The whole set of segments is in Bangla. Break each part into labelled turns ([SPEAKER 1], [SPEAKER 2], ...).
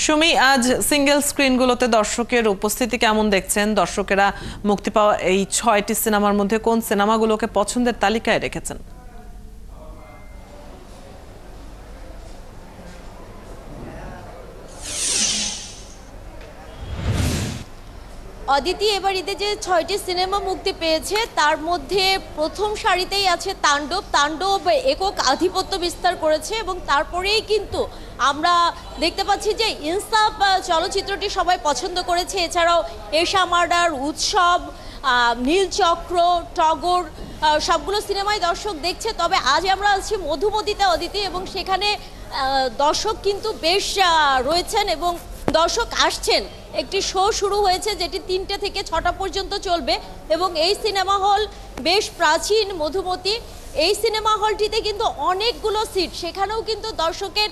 [SPEAKER 1] সুমি, আজ সিঙ্গেল স্ক্রিনগুলোতে দর্শকের উপস্থিতি কেমন দেখছেন? দর্শকেরা মুক্তি পাওয়া এই ৬টি সিনেমার মধ্যে কোন সিনেমাগুলোকে পছন্দের তালিকায় রেখেছেন?
[SPEAKER 2] অদিতি, এবার ঈদে যে ৬টি সিনেমা মুক্তি পেয়েছে তার মধ্যে প্রথম সারিতেই আছে তাণ্ডব। তাণ্ডব একক আধিপত্য বিস্তার করেছে এবং তারপরেই কিন্তু আমরা দেখতে পাচ্ছি যে ইনসাফ চলচ্চিত্রটি সবাই পছন্দ করেছে। এছাড়াও এশা মার্ডার, উৎসব, নীলচক্র, টগর সবগুলো সিনেমায় দর্শক দেখছে। তবে আজ আমরা আছি মধুমতিতে অদিতি এবং সেখানে দর্শক কিন্তু বেশ রয়েছেন এবং দর্শক আসছেন। একটি শো শুরু হয়েছে যেটি ৩টে থেকে ৬টা পর্যন্ত চলবে এবং এই সিনেমা হল বেশ প্রাচীন মধুমতি। এই সিনেমা হলটিতে কিন্তু অনেকগুলো সিট, সেখানেও কিন্তু দর্শকের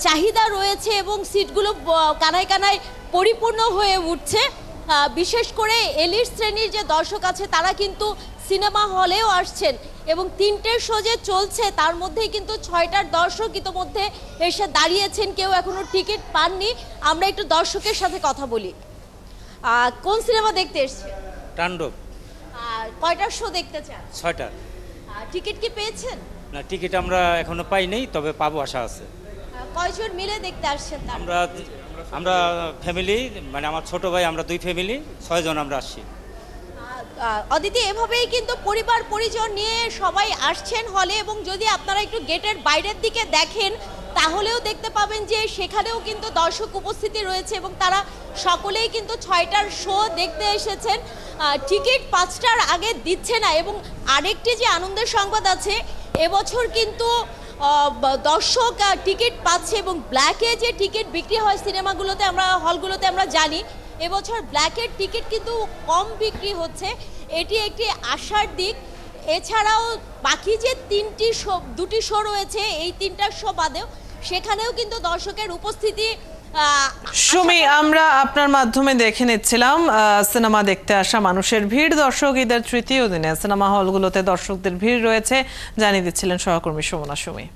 [SPEAKER 2] চাহিদা রয়েছে এবং সিটগুলো কানায় কানায় পরিপূর্ণ হয়ে উঠছে। বিশেষ করে এলিট শ্রেণীর যে দর্শক আছে তারা কিন্তু সিনেমা হলেও আসছেন এবং ৩টে শো যে চলছে তার মধ্যেই কিন্তু ৬টার দর্শক ইতোমধ্যে এসে দাঁড়িয়েছেন, কেউ এখনো টিকিট পাননি। আমরা একটু দর্শকের সাথে কথা বলি। কোন সিনেমা দেখতে এসেছেন?
[SPEAKER 3] তাণ্ডব।
[SPEAKER 2] কয়টার শো দেখতে চান?
[SPEAKER 3] ৬টা।
[SPEAKER 2] টিকিট কি পেয়েছেন?
[SPEAKER 3] না, টিকিট আমরা এখনো পাই নাই, তবে পাবো আশা আছে।
[SPEAKER 2] কয়জন মিলে দেখতে আসছেন?
[SPEAKER 3] আমরা ফ্যামিলি, মানে আমার ছোট ভাই, আমরা 2 ফ্যামিলি 6 জন আমরা আসছি।
[SPEAKER 2] অদিতি, এভাবেই কিন্তু পরিবার পরিজন নিয়ে সবাই আসছেন হলে এবং যদি আপনারা একটু গেটের বাইরের দিকে দেখেন তাহলেও দেখতে পাবেন যে সেখানেও কিন্তু দর্শক উপস্থিতি রয়েছে এবং তারা সকলেই কিন্তু ৬টার শো দেখতে এসেছেন। টিকিট 5টার আগে দিচ্ছে না এবং আরেকটি যে আনন্দের সংবাদ আছে, এবছর কিন্তু দর্শক টিকিট পাচ্ছে এবং ব্ল্যাকে যে টিকিট বিক্রি হয় সিনেমাগুলোতে, আমরা হলগুলোতে আমরা জানি এবছর ব্ল্যাকের টিকিট কিন্তু কম বিক্রি হচ্ছে। এটি একটি আশার দিক। এছাড়াও বাকি যে 2টি শো রয়েছে, এই 3টার শো বাদেও সেখানেও কিন্তু দর্শকের উপস্থিতি।
[SPEAKER 1] সুমি, আমরা আপনার মাধ্যমে দেখে নিচ্ছিলাম সিনেমা দেখতে আসা মানুষের ভিড়। দর্শক ঈদের তৃতীয় দিনে সিনেমা হলগুলোতে দর্শকদের ভিড় রয়েছে, জানিয়ে দিচ্ছিলেন সহকর্মী সুমনা। সুমি।